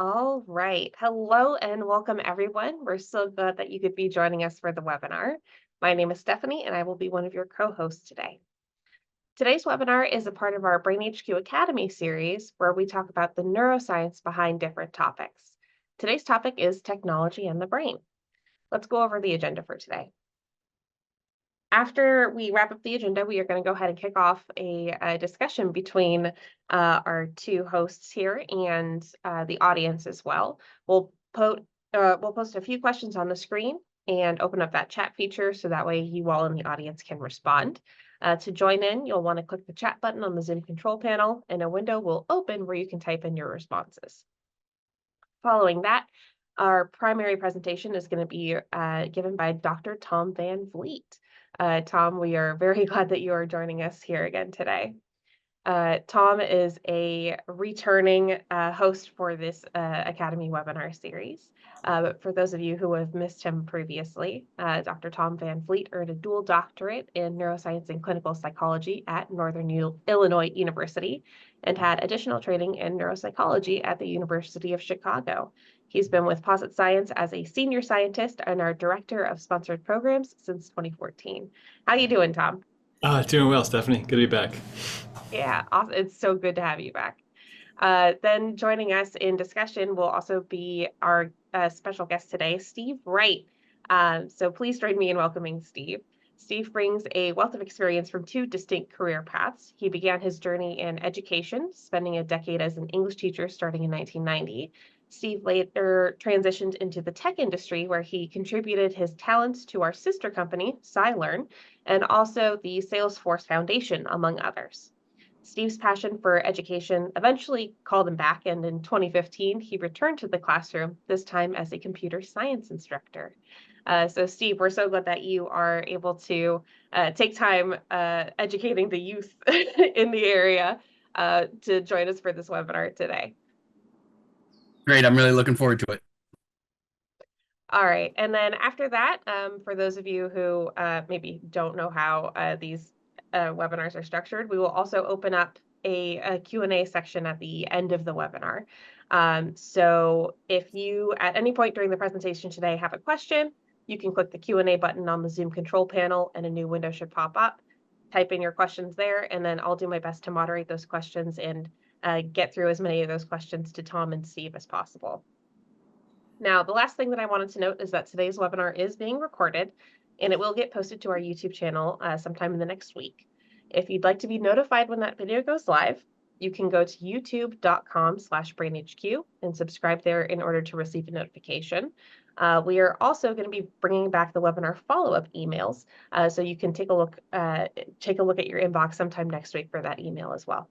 All right. Hello and welcome, everyone. We're so glad that you could be joining us for the webinar. My name is Stephanie, and I will be one of your co-hosts today. Today's webinar is a part of our BrainHQ Academy series, where we talk about the neuroscience behind different topics. Today's topic is technology and the brain. Let's go over the agenda for today. After we wrap up the agenda, we are going to go ahead and kick off a discussion between our two hosts here and the audience as well. We'll post a few questions on the screen and open up that chat feature so that way you all in the audience can respond. To join in, you'll want to click the chat button on the Zoom control panel, and a window will open where you can type in your responses. Following that, our primary presentation is going to be given by Dr. Tom Van Vleet. Tom, we are very glad that you are joining us here again today. Tom is a returning host for this Academy webinar series. But for those of you who have missed him previously, Dr. Tom Van Vleet earned a dual doctorate in neuroscience and clinical psychology at Northern Illinois University and had additional training in neuropsychology at the University of Chicago. He's been with Posit Science as a senior scientist and our director of sponsored programs since 2014. How you doing, Tom? Doing well, Stephanie. Good to be back. Yeah, awesome. It's so good to have you back. Then joining us in discussion will also be our special guest today, Steve Wright. So please join me in welcoming Steve. Steve brings a wealth of experience from two distinct career paths. He began his journey in education, spending a decade as an English teacher starting in 1990. Steve later transitioned into the tech industry, where he contributed his talents to our sister company, SciLearn, and also the Salesforce Foundation, among others. Steve's passion for education eventually called him back, and in 2015, he returned to the classroom, this time as a computer science instructor. So Steve, we're so glad that you are able to take time educating the youth in the area to join us for this webinar today. Great, I'm really looking forward to it. All right, and then after that, for those of you who maybe don't know how these webinars are structured, we will also open up a Q&A section at the end of the webinar. So if you at any point during the presentation today have a question, you can click the Q&A button on the Zoom control panel and a new window should pop up. Type in your questions there, and then I'll do my best to moderate those questions and get through as many of those questions to Tom and Steve as possible. Now, the last thing that I wanted to note is that today's webinar is being recorded, and it will get posted to our YouTube channel sometime in the next week. If you'd like to be notified when that video goes live, you can go to youtube.com/brainhq and subscribe there in order to receive a notification. We are also going to be bringing back the webinar follow-up emails, so you can take a look at your inbox sometime next week for that email as well.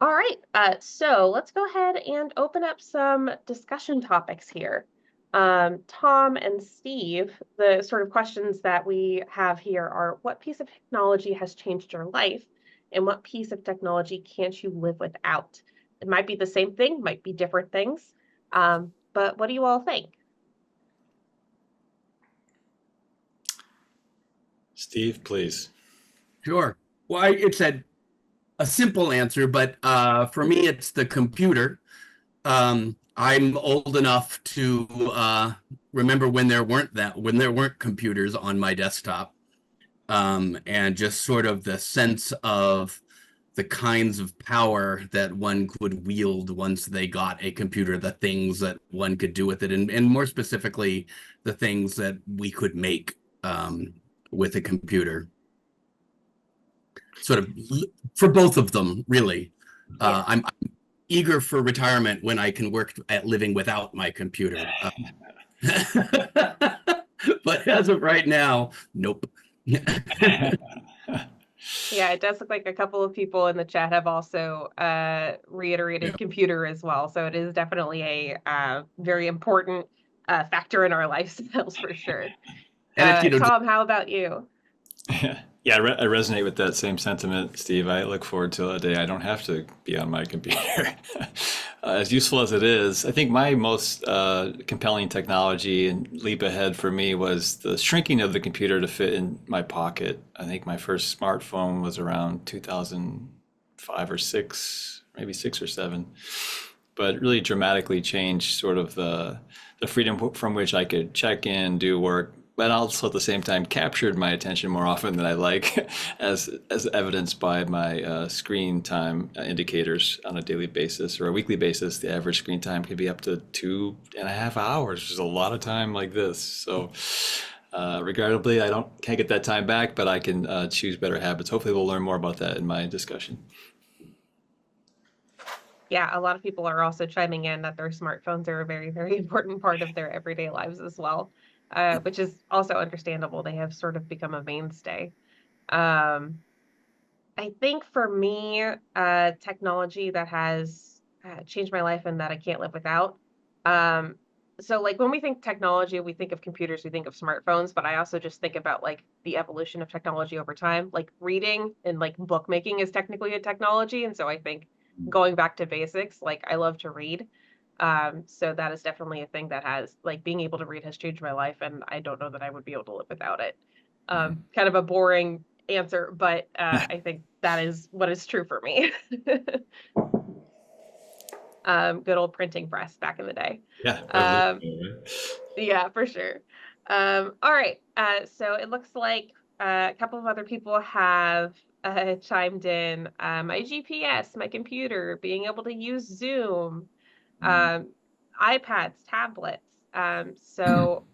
All right, so let's go ahead and open up some discussion topics here. Tom and Steve, the sort of questions that we have here are, what piece of technology has changed your life, and what piece of technology can't you live without? It might be the same thing, might be different things, but what do you all think? Steve, please. Sure. Well, it's a simple answer, but for me, it's the computer. I'm old enough to remember when there weren't computers on my desktop, and just sort of the sense of the kinds of power that one could wield once they got a computer, the things that one could do with it, and more specifically, the things that we could make with a computer. Sort of for both of them, really. Yeah. I'm eager for retirement when I can work at living without my computer. But as of right now, nope. Yeah, it does look like a couple of people in the chat have also reiterated computer as well. So it is definitely a very important factor in our lifestyles for sure. And Tom, how about you? Yeah, I resonate with that same sentiment, Steve. I look forward to a day I don't have to be on my computer. As useful as it is, I think my most compelling technology and leap ahead for me was the shrinking of the computer to fit in my pocket. I think my first smartphone was around 2005 or 6, maybe 6 or 7. but really dramatically changed sort of the freedom from which I could check in, do work, but also at the same time captured my attention more often than I like, as evidenced by my screen time indicators on a daily basis or a weekly basis. The average screen time can be up to 2.5 hours, which is a lot of time like this. So regrettably, can't get that time back, but I can choose better habits. Hopefully we'll learn more about that in my discussion. Yeah, a lot of people are also chiming in that their smartphones are a very, very important part of their everyday lives as well, which is also understandable. They have sort of become a mainstay. Um, I think for me, technology that has changed my life and that I can't live without. Um, so like when we think technology, we think of computers, we think of smartphones, but I also just think about like the evolution of technology over time. Like reading and like bookmaking is technically a technology. And so I think going back to basics, like I love to read. So that is definitely a thing that has like being able to read has changed my life, and I don't know that I would be able to live without it. Kind of a boring answer, but I think that is what is true for me. Good old printing press back in the day. Yeah, Um, revolutionary, right? yeah, for sure. All right. So it looks like a couple of other people have chimed in. My GPS, my computer, being able to use Zoom, um, iPads, tablets. So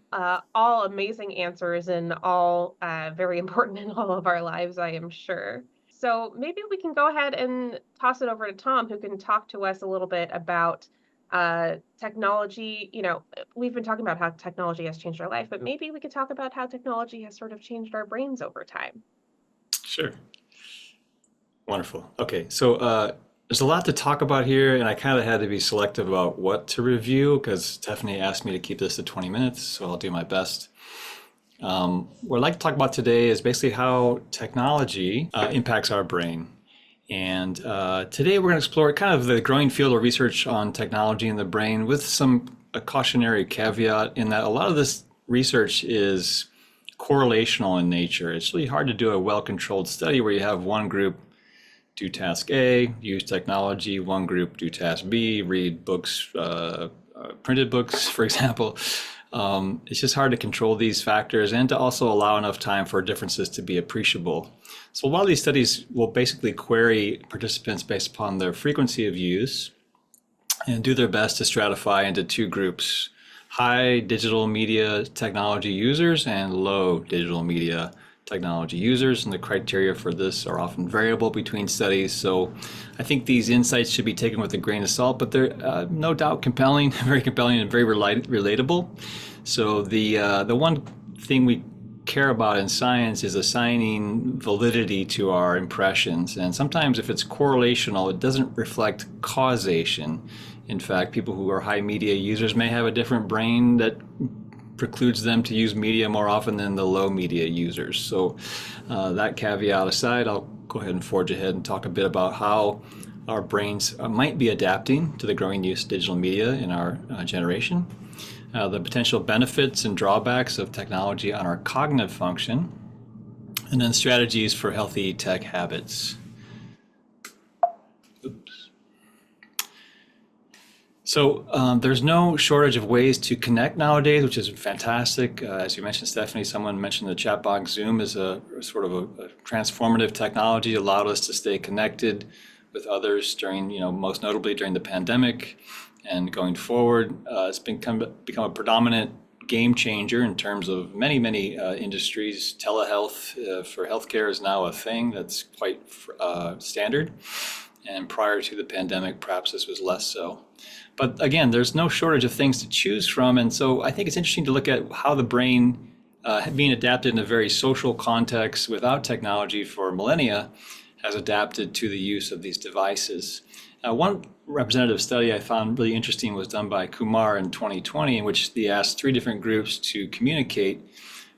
all amazing answers and all very important in all of our lives, I am sure. So maybe we can go ahead and toss it over to Tom, who can talk to us a little bit about technology. We've been talking about how technology has changed our life, but maybe we could talk about how technology has sort of changed our brains over time. Sure. Wonderful. Okay, so there's a lot to talk about here, and I kind of had to be selective about what to review because Stephanie asked me to keep this to 20 minutes, so I'll do my best. What I'd like to talk about today is basically how technology impacts our brain. And today we're going to explore kind of the growing field of research on technology in the brain with a cautionary caveat in that a lot of this research is correlational in nature. It's really hard to do a well-controlled study where you have one group do task A, use technology, one group do task B, read books, printed books, for example. It's just hard to control these factors and to also allow enough time for differences to be appreciable. So a lot of these studies will basically query participants based upon their frequency of use and do their best to stratify into two groups: high digital media technology users and low digital media technology users. And the criteria for this are often variable between studies. So I think these insights should be taken with a grain of salt, but they're no doubt compelling, very compelling and very relatable. So the one thing we care about in science is assigning validity to our impressions. And sometimes if it's correlational, it doesn't reflect causation. In fact, people who are high media users may have a different brain that precludes them to use media more often than the low media users. So that caveat aside, I'll go ahead and forge ahead and talk a bit about how our brains might be adapting to the growing use of digital media in our generation, the potential benefits and drawbacks of technology on our cognitive function, and then strategies for healthy tech habits. So there's no shortage of ways to connect nowadays, which is fantastic. As you mentioned, Stephanie, someone mentioned the chat box. Zoom is a sort of a transformative technology, allowed us to stay connected with others during, most notably during the pandemic and going forward. It's become a predominant game changer in terms of many, many industries. Telehealth for healthcare is now a thing that's quite standard. And prior to the pandemic, perhaps this was less so. But again, there's no shortage of things to choose from. And so I think it's interesting to look at how the brain, being adapted in a very social context without technology for millennia, has adapted to the use of these devices. One representative study I found really interesting was done by Kumar in 2020, in which they asked 3 different groups to communicate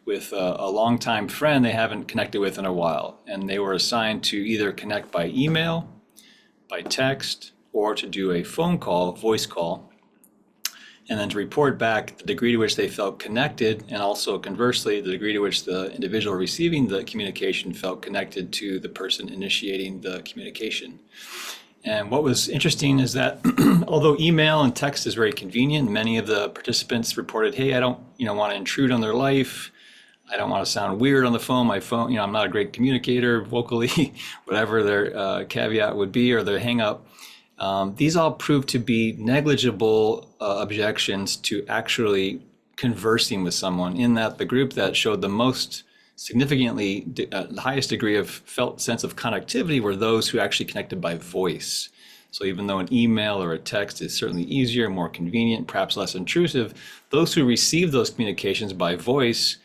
with a longtime friend they haven't connected with in a while. And they were assigned to either connect by email, by text, or to do a phone call, voice call, and then to report back the degree to which they felt connected, and also conversely, the degree to which the individual receiving the communication felt connected to the person initiating the communication. And what was interesting is that although email and text is very convenient, many of the participants reported, hey, I don't want to intrude on their life. I don't want to sound weird on the phone. My phone, I'm not a great communicator vocally, whatever their caveat would be or their hang up. These all proved to be negligible objections to actually conversing with someone, in that the group that showed the most significantly the highest degree of felt sense of connectivity were those who actually connected by voice. So even though an email or a text is certainly easier, more convenient, perhaps less intrusive, those who received those communications by voice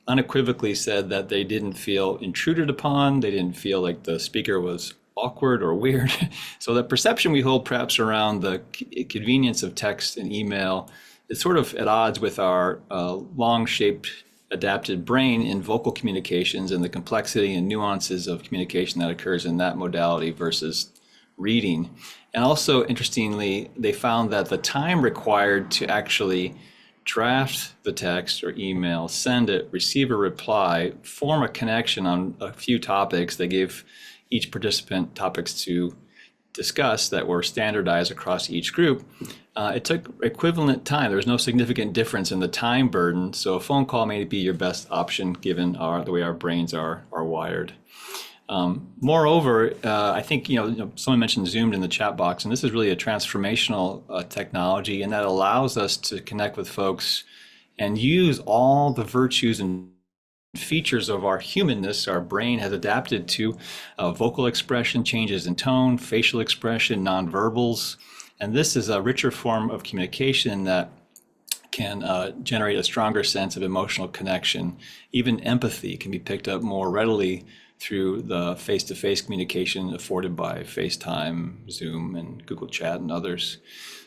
unequivocally said that they didn't feel intruded upon, they didn't feel like the speaker was awkward or weird. So the perception we hold perhaps around the convenience of text and email is sort of at odds with our long-shaped adapted brain in vocal communications and the complexity and nuances of communication that occurs in that modality versus reading. And also, interestingly, they found that the time required to actually draft the text or email, send it, receive a reply, form a connection on a few topics. They gave each participant topics to discuss that were standardized across each group. It took equivalent time. There was no significant difference in the time burden. So a phone call may be your best option given the way our brains are wired. Moreover, I think someone mentioned Zoom in the chat box, and this is really a transformational technology, and that allows us to connect with folks and use all the virtues and features of our humanness. Our brain has adapted to vocal expression, changes in tone, facial expression, nonverbals, and this is a richer form of communication that can generate a stronger sense of emotional connection. Even empathy can be picked up more readily through the face-to-face communication afforded by FaceTime, Zoom, and Google Chat and others.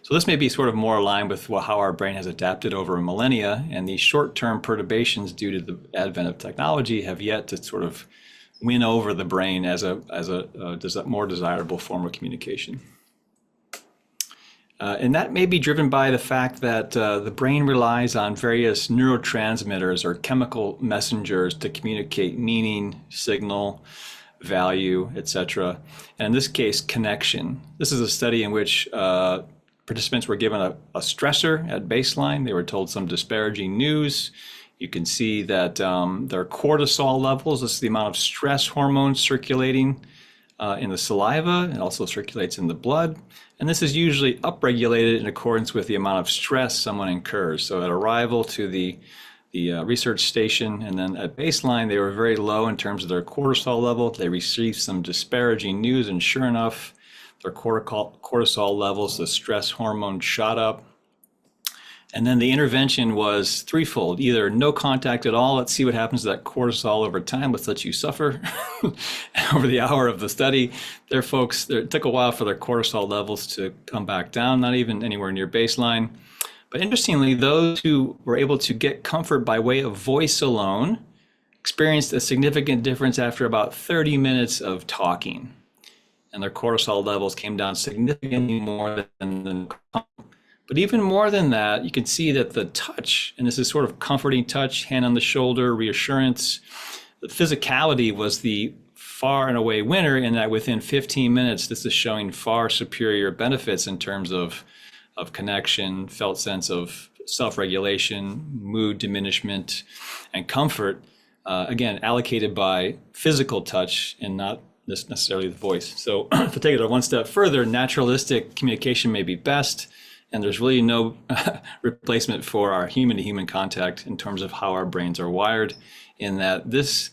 So this may be sort of more aligned with how our brain has adapted over millennia, and these short-term perturbations due to the advent of technology have yet to sort of win over the brain as a more desirable form of communication. And that may be driven by the fact that the brain relies on various neurotransmitters or chemical messengers to communicate meaning, signal, value, etc. And in this case, connection. This is a study in which participants were given a stressor at baseline. They were told some disparaging news. You can see that their cortisol levels, this is the amount of stress hormones circulating in the saliva. It also circulates in the blood. And this is usually upregulated in accordance with the amount of stress someone incurs. So at arrival to the research station and then at baseline, they were very low in terms of their cortisol level. They received some disparaging news, and sure enough, their cortisol levels, the stress hormone, shot up. And then the intervention was threefold: either no contact at all, let's see what happens to that cortisol over time, let's let you suffer. Over the hour of the study, it took a while for their cortisol levels to come back down, not even anywhere near baseline. But interestingly, those who were able to get comfort by way of voice alone experienced a significant difference after about 30 minutes of talking. And their cortisol levels came down significantly more than the. But even more than that, you can see that the touch, and this is sort of comforting touch, hand on the shoulder, reassurance, the physicality was the far and away winner, in that within 15 minutes, this is showing far superior benefits in terms of connection, felt sense of self-regulation, mood diminishment, and comfort, again, allocated by physical touch and not necessarily the voice. So to take it one step further, naturalistic communication may be best, and there's really no replacement for our human-to-human contact in terms of how our brains are wired, in that this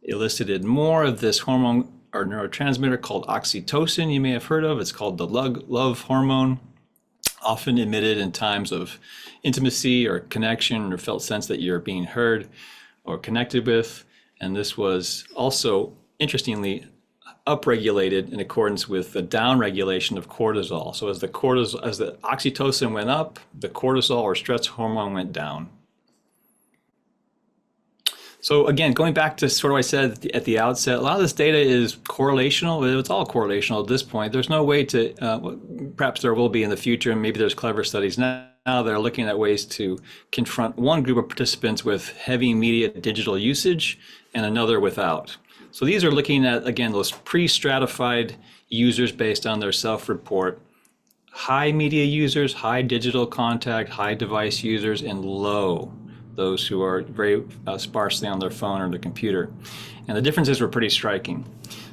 elicited more of this hormone or neurotransmitter called oxytocin you may have heard of. It's called the love hormone, often emitted in times of intimacy or connection or felt sense that you're being heard or connected with. And this was also, interestingly, upregulated in accordance with the downregulation of cortisol. So as the oxytocin went up, the cortisol or stress hormone went down. So again, going back to sort of what I said at the outset, a lot of this data is correlational. It's all correlational at this point. There's no way to, perhaps there will be in the future, and maybe there's clever studies now that are looking at ways to confront one group of participants with heavy immediate digital usage and another without. So these are looking at, again, those pre-stratified users based on their self-report, high media users, high digital contact, high device users, and low, those who are very sparsely on their phone or their computer. And the differences were pretty striking.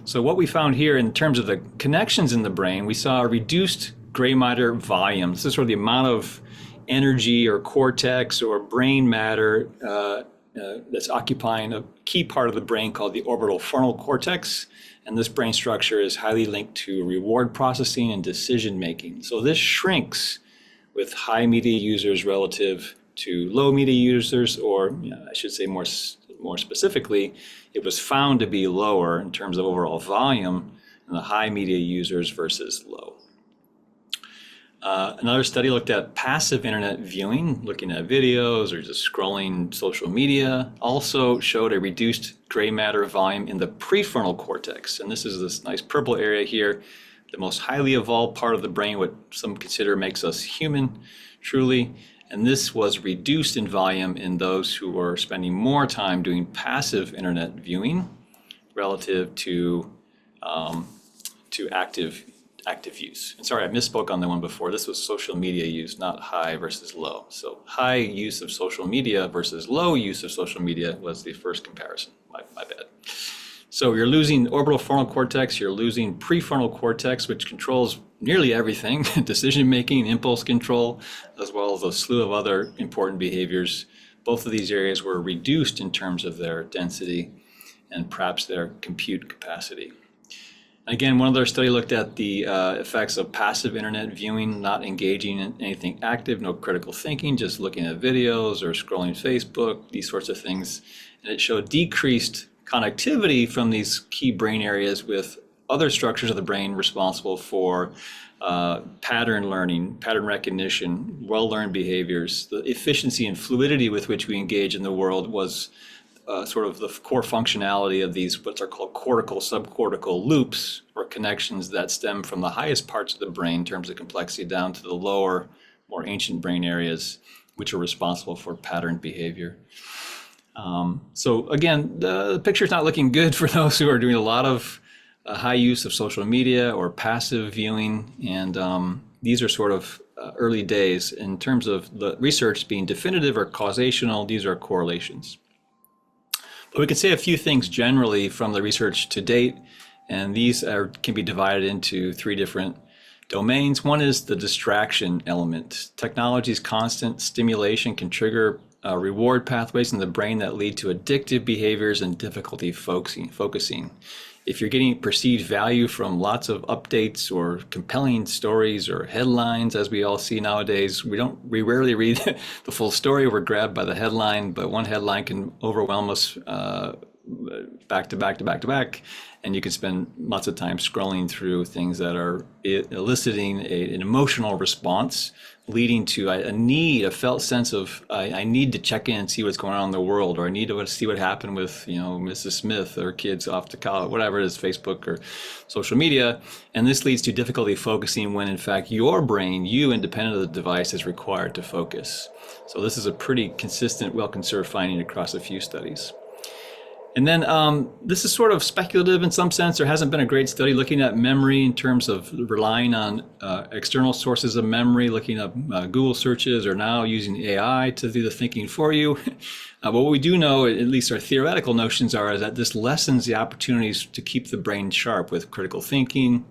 So what we found here in terms of the connections in the brain, we saw a reduced gray matter volume. This is sort of the amount of energy or cortex or brain matter that's occupying a key part of the brain called the orbital frontal cortex. And this brain structure is highly linked to reward processing and decision making. So this shrinks with high media users relative to low media users, or I should say more specifically, it was found to be lower in terms of overall volume in the high media users versus low. Another study looked at passive internet viewing, looking at videos or just scrolling social media, also showed a reduced gray matter volume in the prefrontal cortex. And this is this nice purple area here, the most highly evolved part of the brain, what some consider makes us human, truly. And this was reduced in volume in those who were spending more time doing passive internet viewing relative to active use. And sorry, I misspoke on the one before. This was social media use, not high versus low. So high use of social media versus low use of social media was the first comparison. My bad. So you're losing orbital frontal cortex, you're losing prefrontal cortex, which controls nearly everything, decision making, impulse control, as well as a slew of other important behaviors. Both of these areas were reduced in terms of their density and perhaps their compute capacity. Again, one other study looked at the effects of passive internet viewing, not engaging in anything active, no critical thinking, just looking at videos or scrolling Facebook, these sorts of things. And it showed decreased connectivity from these key brain areas with other structures of the brain responsible for pattern learning, pattern recognition, well-learned behaviors. The efficiency and fluidity with which we engage in the world was sort of the core functionality of these, what are called cortical, subcortical loops, or connections that stem from the highest parts of the brain in terms of complexity down to the lower, more ancient brain areas, which are responsible for pattern behavior. So again, the picture's not looking good for those who are doing a lot of high use of social media or passive viewing. And these are sort of early days in terms of the research being definitive or causational. These are correlations. But we can say a few things generally from the research to date, and these can be divided into three different domains. One is the distraction element. Technology's constant stimulation can trigger reward pathways in the brain that lead to addictive behaviors and difficulty focusing. If you're getting perceived value from lots of updates or compelling stories or headlines, as we all see nowadays, we rarely read the full story. We're grabbed by the headline, but one headline can overwhelm us back to back to back to back. And you can spend lots of time scrolling through things that are eliciting an emotional response, leading to a felt sense of, I need to check in and see what's going on in the world, or I need to see what happened with, Mrs. Smith or kids off to college, whatever it is, Facebook or social media. And this leads to difficulty focusing when in fact your brain, you independent of the device, is required to focus. So this is a pretty consistent, well-conserved finding across a few studies. And then this is sort of speculative in some sense. There hasn't been a great study looking at memory in terms of relying on external sources of memory, looking up Google searches, or now using AI to do the thinking for you. But what we do know, at least our theoretical notions are, is that this lessens the opportunities to keep the brain sharp with critical thinking,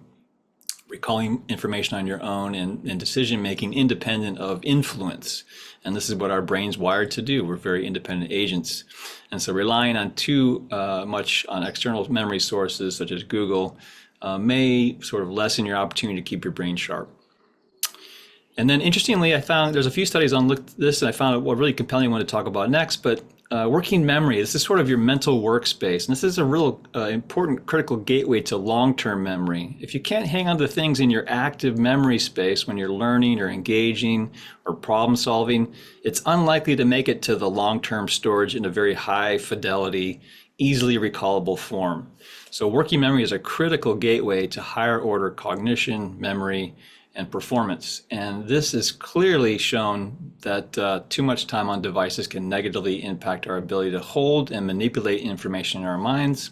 recalling information on your own, and decision making independent of influence. And this is what our brain's wired to do. We're very independent agents. And so relying on too much on external memory sources such as Google may sort of lessen your opportunity to keep your brain sharp. And then interestingly, I found there's a few studies on this, and I found a really compelling one to talk about next, but working memory, this is sort of your mental workspace. And this is a real important critical gateway to long-term memory. If you can't hang on to things in your active memory space when you're learning or engaging or problem solving, it's unlikely to make it to the long-term storage in a very high fidelity, easily recallable form. So working memory is a critical gateway to higher order cognition, memory, and performance. And this is clearly shown that too much time on devices can negatively impact our ability to hold and manipulate information in our minds.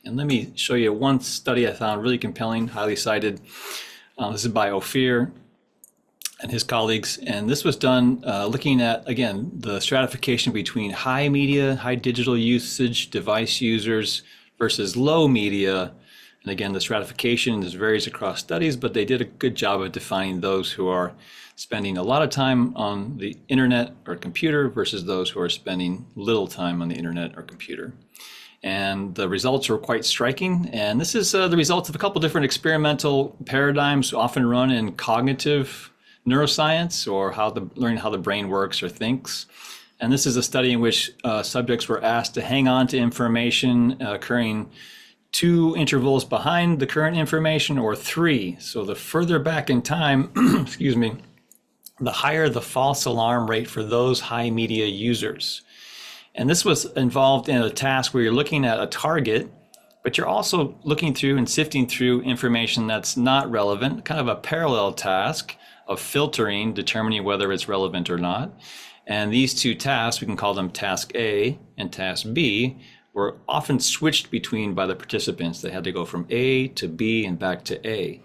And let me show you one study I found really compelling, highly cited. This is by Ophir and his colleagues. And this was done looking at, again, the stratification between high media, high digital usage device users versus low media. And again, the stratification varies across studies, but they did a good job of defining those who are spending a lot of time on the internet or computer versus those who are spending little time on the internet or computer. And the results are quite striking. And this is the result of a couple different experimental paradigms often run in cognitive neuroscience, or learning how the brain works or thinks. And this is a study in which subjects were asked to hang on to information occurring 2 intervals behind the current information, or 3. So the further back in time, excuse me, the higher the false alarm rate for those high media users. And this was involved in a task where you're looking at a target, but you're also looking through and sifting through information that's not relevant, kind of a parallel task of filtering, determining whether it's relevant or not. And these 2 tasks, we can call them task A and task B, were often switched between by the participants. They had to go from A to B and back to A.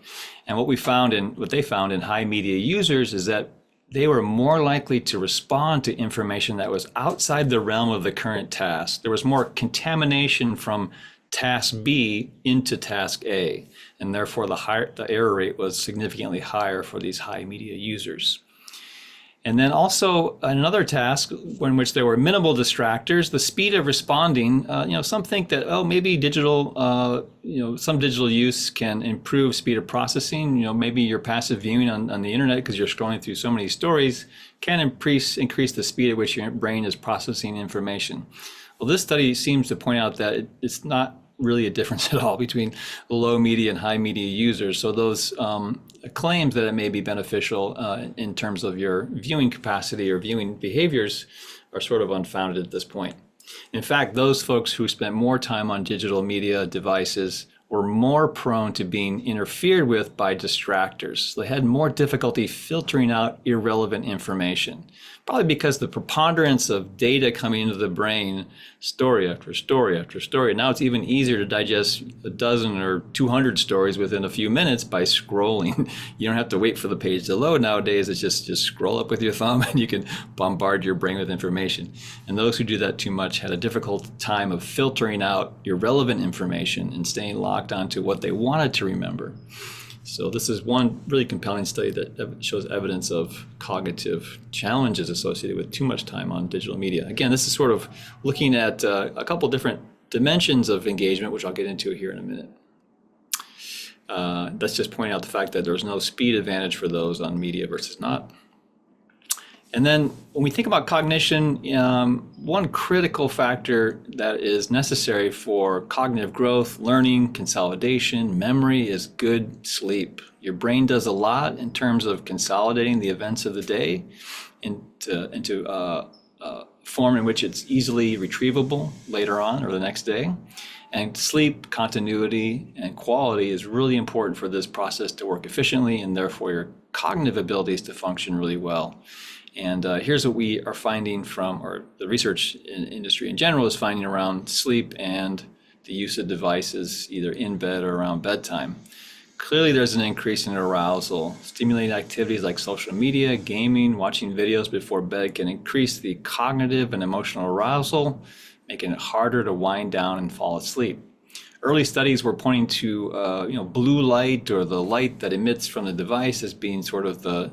And what they found in high media users is that they were more likely to respond to information that was outside the realm of the current task. There was more contamination from task B into task A, and therefore the error rate was significantly higher for these high media users. And then also another task in which there were minimal distractors, the speed of responding, some think that, maybe some digital use can improve speed of processing. Maybe your passive viewing on the internet, because you're scrolling through so many stories, can increase the speed at which your brain is processing information. Well, this study seems to point out that it's not really a difference at all between low media and high media users. So those claims that it may be beneficial in terms of your viewing capacity or viewing behaviors are sort of unfounded at this point. In fact, those folks who spent more time on digital media devices were more prone to being interfered with by distractors. They had more difficulty filtering out irrelevant information, probably because the preponderance of data coming into the brain, story after story after story. Now it's even easier to digest a dozen or 200 stories within a few minutes by scrolling. You don't have to wait for the page to load nowadays. It's just scroll up with your thumb and you can bombard your brain with information. And those who do that too much had a difficult time of filtering out irrelevant information and staying locked onto what they wanted to remember. So this is one really compelling study that shows evidence of cognitive challenges associated with too much time on digital media. Again, this is sort of looking at a couple different dimensions of engagement, which I'll get into here in a minute. That's just pointing out the fact that there's no speed advantage for those on media versus not. And then when we think about cognition, one critical factor that is necessary for cognitive growth, learning, consolidation, memory is good sleep. Your brain does a lot in terms of consolidating the events of the day into a form in which it's easily retrievable later on or the next day. And sleep continuity and quality is really important for this process to work efficiently, and therefore your cognitive abilities to function really well. And here's what we are finding from, or the research industry in general is finding around sleep and the use of devices either in bed or around bedtime. Clearly there's an increase in arousal. Stimulating activities like social media, gaming, watching videos before bed can increase the cognitive and emotional arousal, making it harder to wind down and fall asleep. Early studies were pointing to blue light, or the light that emits from the device, as being sort of the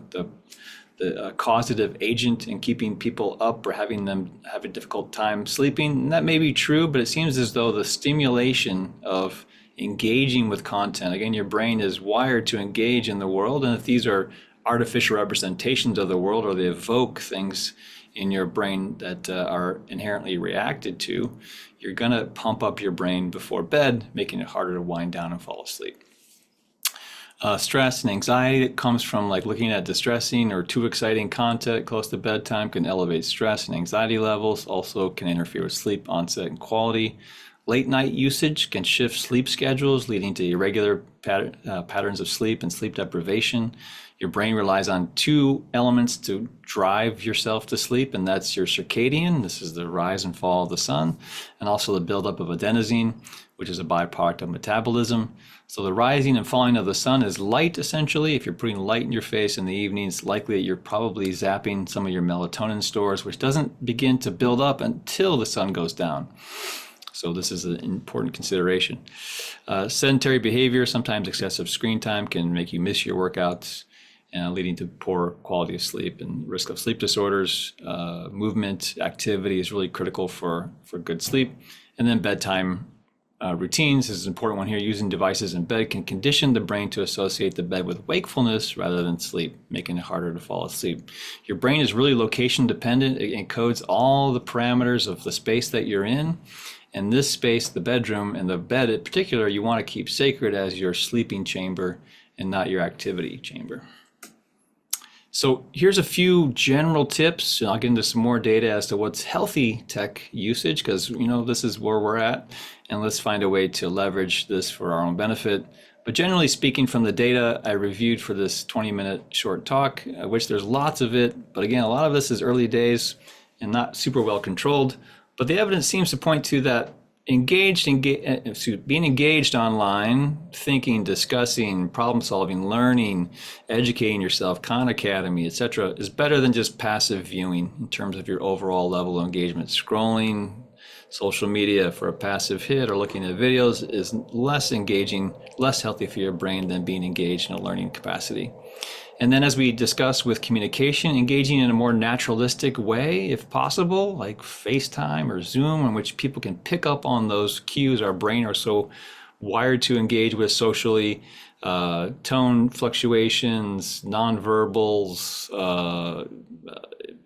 causative agent in keeping people up or having them have a difficult time sleeping. And that may be true, but it seems as though the stimulation of engaging with content, again, your brain is wired to engage in the world, and if these are artificial representations of the world, or they evoke things in your brain that are inherently reacted to, you're going to pump up your brain before bed, making it harder to wind down and fall asleep. Stress and anxiety that comes from looking at distressing or too exciting content close to bedtime can elevate stress and anxiety levels, also can interfere with sleep onset and quality. Late night usage can shift sleep schedules, leading to irregular patterns of sleep and sleep deprivation. Your brain relies on 2 elements to drive yourself to sleep, and that's your circadian, this is the rise and fall of the sun, and also the buildup of adenosine. which is a byproduct of metabolism. So the rising and falling of the sun is light, essentially. If you're putting light in your face in the evening, it's likely that you're probably zapping some of your melatonin stores, which doesn't begin to build up until the sun goes down. So this is an important consideration. Sedentary behavior, sometimes excessive screen time, can make you miss your workouts, leading to poor quality of sleep and risk of sleep disorders. Movement, activity is really critical for good sleep. And then bedtime routines is an important one here. Using devices in bed can condition the brain to associate the bed with wakefulness rather than sleep, making it harder to fall asleep. Your brain is really location dependent. It encodes all the parameters of the space that you're in. And this space, the bedroom and the bed in particular, you want to keep sacred as your sleeping chamber and not your activity chamber. So here's a few general tips, and I'll get into some more data as to what's healthy tech usage, because this is where we're at, and let's find a way to leverage this for our own benefit. But generally speaking, from the data I reviewed for this 20-minute short talk, which there's lots of it, but again, a lot of this is early days and not super well controlled. But the evidence seems to point to that being engaged online, thinking, discussing, problem solving, learning, educating yourself, Khan Academy, etc., is better than just passive viewing in terms of your overall level of engagement. Scrolling social media for a passive hit or looking at videos is less engaging, less healthy for your brain than being engaged in a learning capacity. And then, as we discussed with communication, engaging in a more naturalistic way, if possible, like FaceTime or Zoom, in which people can pick up on those cues our brain are so wired to engage with socially, tone fluctuations, nonverbals,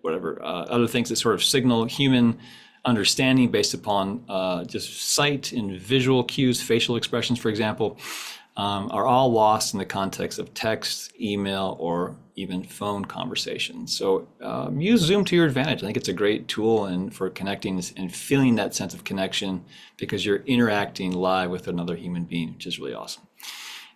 other things that sort of signal human understanding based upon just sight and visual cues, facial expressions, for example. Are all lost in the context of text, email, or even phone conversations. So use Zoom to your advantage. I think it's a great tool for connecting and feeling that sense of connection because you're interacting live with another human being, which is really awesome.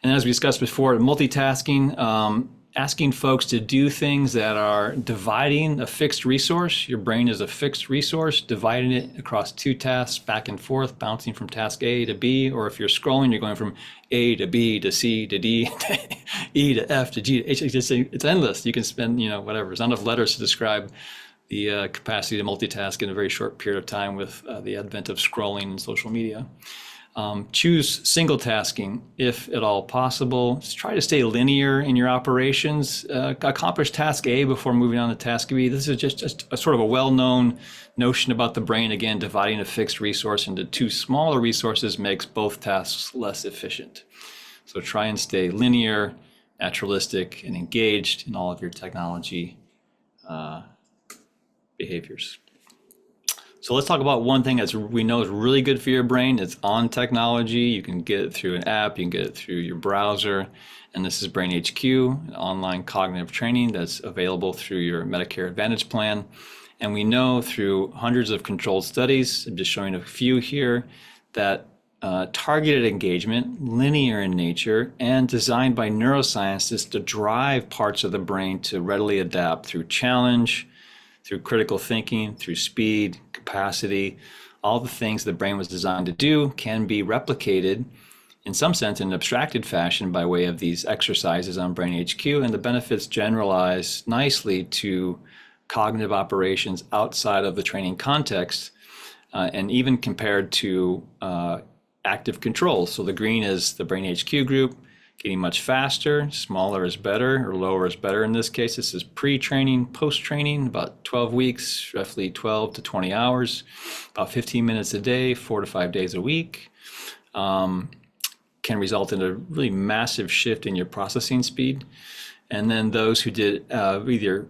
And as we discussed before, multitasking, asking folks to do things that are dividing a fixed resource. Your brain is a fixed resource, dividing it across two tasks, back and forth, bouncing from task A to B, or if you're scrolling, you're going from A to B to C to D to E to F to G to H. It's endless. You can spend, whatever. There's not enough letters to describe the capacity to multitask in a very short period of time with the advent of scrolling and social media. Choose single tasking if at all possible. Just try to stay linear in your operations. Accomplish task A before moving on to task B. This is just a sort of a well-known notion about the brain. Again, dividing a fixed resource into two smaller resources makes both tasks less efficient. So try and stay linear, naturalistic, and engaged in all of your technology behaviors. So let's talk about one thing we know is really good for your brain. It's on technology. You can get it through an app. You can get it through your browser. And this is BrainHQ, an online cognitive training that's available through your Medicare Advantage plan. And we know through hundreds of controlled studies, I'm just showing a few here, that targeted engagement, linear in nature, and designed by neuroscientists to drive parts of the brain to readily adapt through challenge, through critical thinking, through speed, capacity, all the things the brain was designed to do can be replicated in some sense in an abstracted fashion by way of these exercises on BrainHQ, and the benefits generalize nicely to cognitive operations outside of the training context, and even compared to active controls. So the green is the BrainHQ group, getting much faster. Smaller is better, or lower is better in this case. This is pre-training, post-training, about 12 weeks, roughly 12 to 20 hours, about 15 minutes a day, 4 to 5 days a week. Can result in a really massive shift in your processing speed. And then those who did either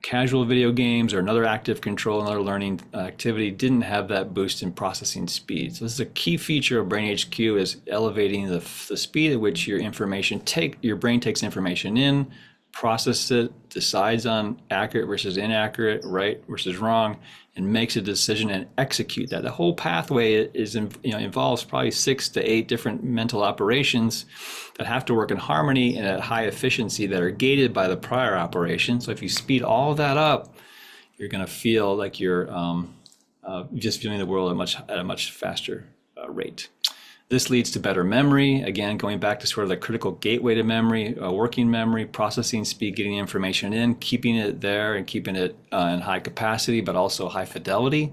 casual video games or another active control, another learning activity, didn't have that boost in processing speed. So this is a key feature of BrainHQ, is elevating the speed at which your brain takes information in, processes it, decides on accurate versus inaccurate, right versus wrong, and makes a decision and execute that. The whole pathway involves probably 6 to 8 different mental operations that have to work in harmony and at high efficiency that are gated by the prior operation. So if you speed all of that up, you're going to feel like you're just viewing the world at a much faster rate. This leads to better memory, again, going back to sort of the critical gateway to memory, working memory, processing speed, getting information in, keeping it there and keeping it in high capacity, but also high fidelity,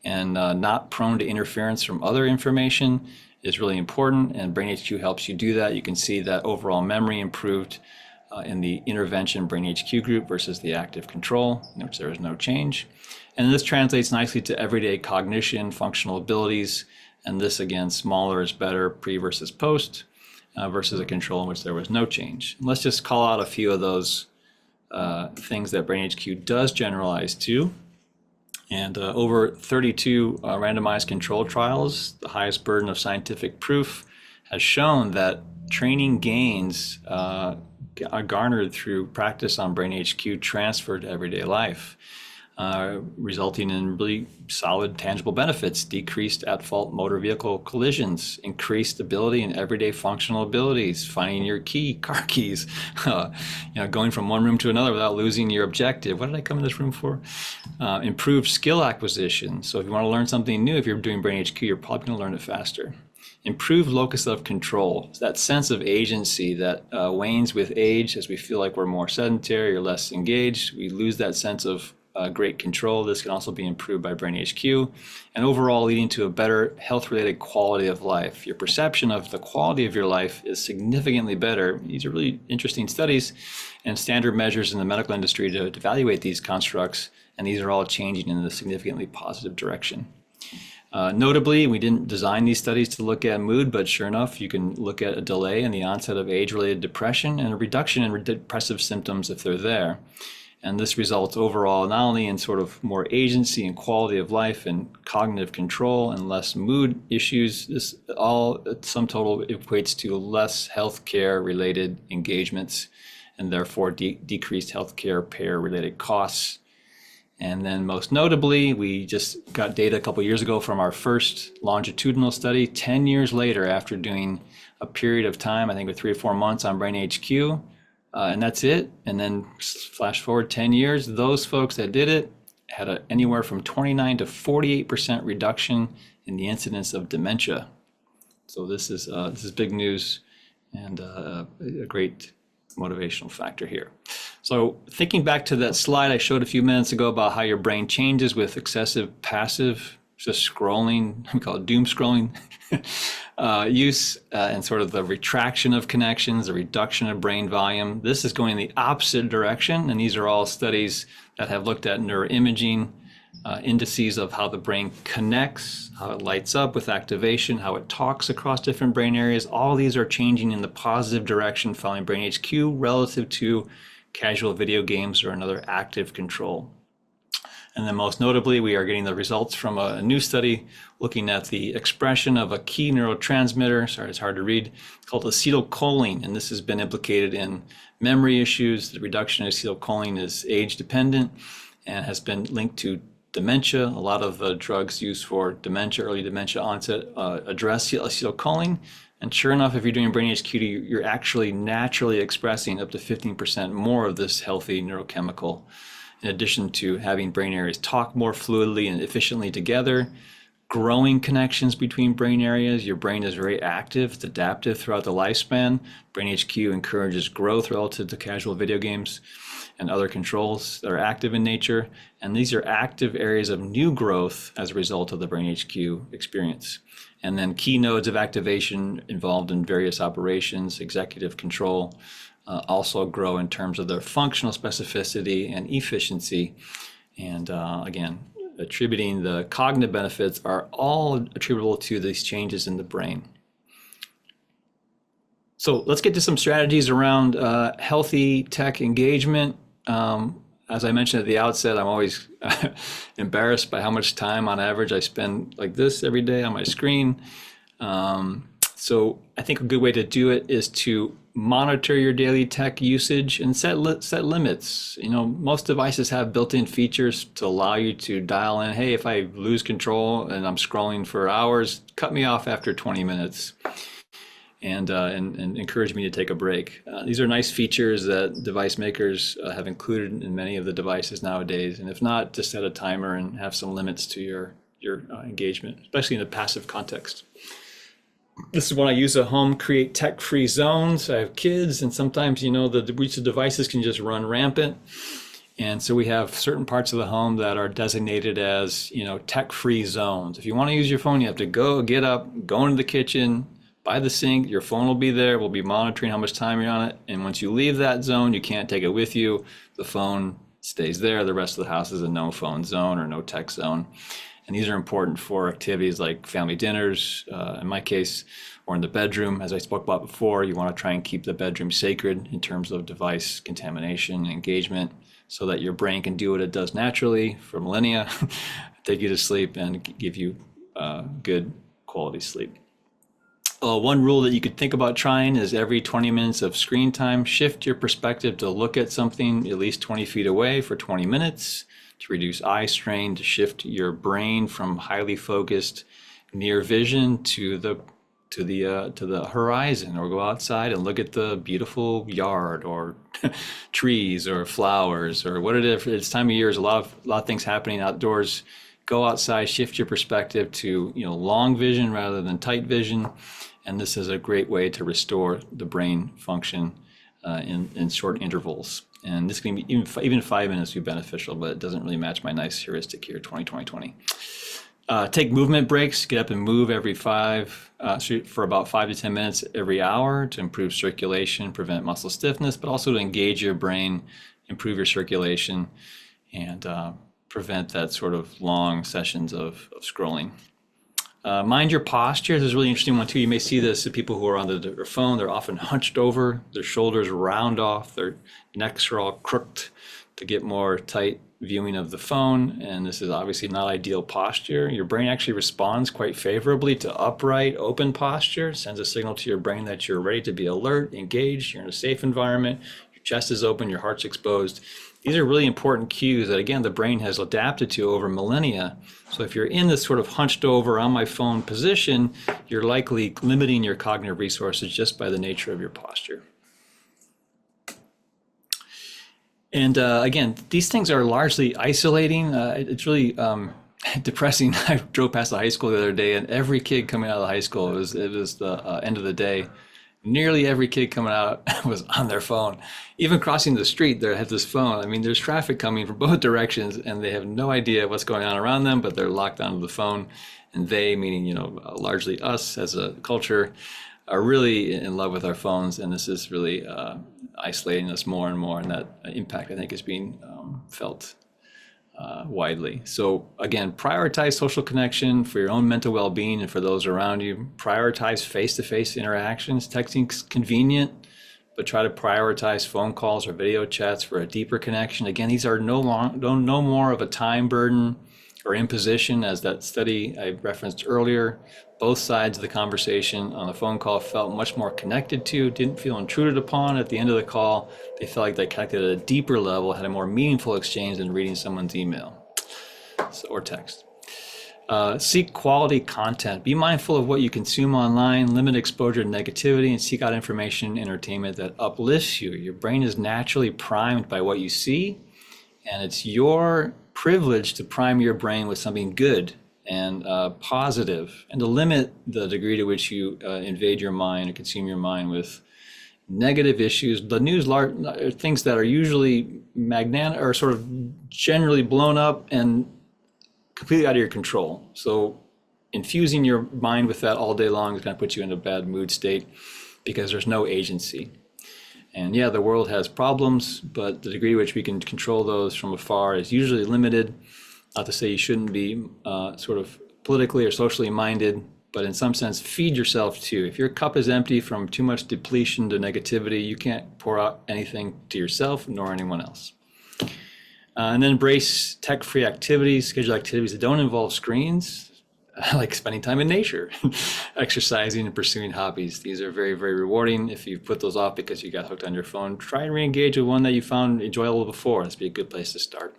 and not prone to interference from other information is really important. And BrainHQ helps you do that. You can see that overall memory improved in the intervention BrainHQ group versus the active control, in which there is no change. And this translates nicely to everyday cognition, functional abilities. And this, again, smaller is better, pre versus post, versus a control in which there was no change. And let's just call out a few of those things that BrainHQ does generalize to. And over 32 randomized control trials, the highest burden of scientific proof has shown that training gains are garnered through practice on BrainHQ transferred to everyday life. Resulting in really solid, tangible benefits: decreased at-fault motor vehicle collisions, increased ability in everyday functional abilities, finding your car keys, going from one room to another without losing your objective. What did I come in this room for? Improved skill acquisition. So if you want to learn something new, if you're doing BrainHQ, you're probably going to learn it faster. Improved locus of control, that sense of agency that wanes with age as we feel like we're more sedentary or less engaged. We lose that sense of great control. This can also be improved by BrainHQ, and overall leading to a better health-related quality of life. Your perception of the quality of your life is significantly better. These are really interesting studies and standard measures in the medical industry to evaluate these constructs, and these are all changing in a significantly positive direction. Notably, we didn't design these studies to look at mood, but sure enough, you can look at a delay in the onset of age-related depression and a reduction in depressive symptoms if they're there. And this results overall not only in sort of more agency and quality of life and cognitive control and less mood issues. This all, sum total, equates to less healthcare related engagements and therefore decreased healthcare payer related costs. And then most notably, we just got data a couple of years ago from our first longitudinal study, 10 years later after doing a period of time, I think with 3 or 4 months on BrainHQ. And that's it. And then flash forward 10 years, those folks that did it had anywhere from 29 to 48% reduction in the incidence of dementia. So this is big news and a great motivational factor here. So thinking back to that slide I showed a few minutes ago about how your brain changes with excessive passive, just scrolling, we call it doom scrolling, use and sort of the retraction of connections, the reduction of brain volume. This is going in the opposite direction. And these are all studies that have looked at neuroimaging, indices of how the brain connects, how it lights up with activation, how it talks across different brain areas. All these are changing in the positive direction following BrainHQ relative to casual video games or another active control. And then most notably, we are getting the results from a new study looking at the expression of a key neurotransmitter, sorry, it's hard to read, called acetylcholine. And this has been implicated in memory issues. The reduction of acetylcholine is age dependent and has been linked to dementia. A lot of the drugs used for dementia, early dementia onset, address acetylcholine. And sure enough, if you're doing BrainHQ, you're actually naturally expressing up to 15% more of this healthy neurochemical. In addition to having brain areas talk more fluidly and efficiently together, growing connections between brain areas. Your brain is very active, it's adaptive throughout the lifespan. BrainHQ encourages growth relative to casual video games and other controls that are active in nature. And these are active areas of new growth as a result of the BrainHQ experience. And then key nodes of activation involved in various operations, executive control, also grow in terms of their functional specificity and efficiency. And again, attributing the cognitive benefits are all attributable to these changes in the brain. So let's get to some strategies around healthy tech engagement. As I mentioned at the outset, I'm always embarrassed by how much time on average I spend like this every day on my screen. So I think a good way to do it is to monitor your daily tech usage and set limits. You know, most devices have built-in features to allow you to dial in, hey, if I lose control and I'm scrolling for hours, cut me off after 20 minutes and encourage me to take a break. These are nice features that device makers have included in many of the devices nowadays. And if not, just set a timer and have some limits to your engagement, especially in a passive context. This is when I use at home, create tech-free zones. I have kids, and sometimes, the reach of devices can just run rampant. And so we have certain parts of the home that are designated as, tech-free zones. If you want to use your phone, you have to get up, go into the kitchen, by the sink. Your phone will be there. We'll be monitoring how much time you're on it. And once you leave that zone, you can't take it with you. The phone stays there. The rest of the house is a no phone zone or no tech zone. And these are important for activities like family dinners, in my case, or in the bedroom. As I spoke about before, you want to try and keep the bedroom sacred in terms of device contamination, engagement, so that your brain can do what it does naturally for millennia, take you to sleep and give you good quality sleep. One rule that you could think about trying is every 20 minutes of screen time, shift your perspective to look at something at least 20 feet away for 20 minutes to reduce eye strain, to shift your brain from highly focused near vision to the horizon, or go outside and look at the beautiful yard or trees or flowers or what it is. It's time of year, there's a lot of things happening outdoors. Go outside, shift your perspective to long vision rather than tight vision. And this is a great way to restore the brain function in short intervals. And this can be even 5 minutes would be beneficial, but it doesn't really match my nice heuristic here, 20. Take movement breaks, get up and move for about 5 to 10 minutes every hour to improve circulation, prevent muscle stiffness, but also to engage your brain, improve your circulation, and prevent that sort of long sessions of scrolling. Mind your posture. This is a really interesting one too. You may see this in people who are on their phone. They're often hunched over, their shoulders round off, their necks are all crooked to get more tight viewing of the phone. And this is obviously not ideal posture. Your brain actually responds quite favorably to upright, open posture. It sends a signal to your brain that you're ready to be alert, engaged, you're in a safe environment, your chest is open, your heart's exposed. These are really important cues that, again, the brain has adapted to over millennia. So if you're in this sort of hunched over on my phone position, you're likely limiting your cognitive resources just by the nature of your posture. And again, these things are largely isolating. It's really depressing. I drove past the high school the other day, and every kid coming out of the high school, it was the end of the day. Nearly every kid coming out was on their phone. Even crossing the street, they have this phone. I mean, there's traffic coming from both directions, and they have no idea what's going on around them, but they're locked onto the phone. And they, meaning largely us as a culture, are really in love with our phones, and this is really isolating us more and more. And that impact, I think, is being felt widely. So again, prioritize social connection for your own mental well-being and for those around you. Prioritize face-to-face interactions. Texting's convenient, but try to prioritize phone calls or video chats for a deeper connection. Again, these are no more of a time burden or imposition, as that study I referenced earlier. Both sides of the conversation on the phone call felt much more connected to, didn't feel intruded upon at the end of the call. They felt like they connected at a deeper level, had a more meaningful exchange than reading someone's email or text. Seek quality content. Be mindful of what you consume online, limit exposure to negativity, and seek out information and entertainment that uplifts you. Your brain is naturally primed by what you see, and it's your privilege to prime your brain with something good and positive, and to limit the degree to which you invade your mind and consume your mind with negative issues. The news are things that are usually or sort of generally blown up and completely out of your control. So infusing your mind with that all day long is going to put you in a bad mood state because there's no agency. And yeah, the world has problems, but the degree to which we can control those from afar is usually limited. Not to say you shouldn't be sort of politically or socially minded, but in some sense, feed yourself too. If your cup is empty from too much depletion to negativity, you can't pour out anything to yourself nor anyone else. And then embrace tech-free activities, schedule activities that don't involve screens, like spending time in nature, exercising and pursuing hobbies. These are very, very rewarding. If you put those off because you got hooked on your phone, try and re-engage with one that you found enjoyable before. This would be a good place to start.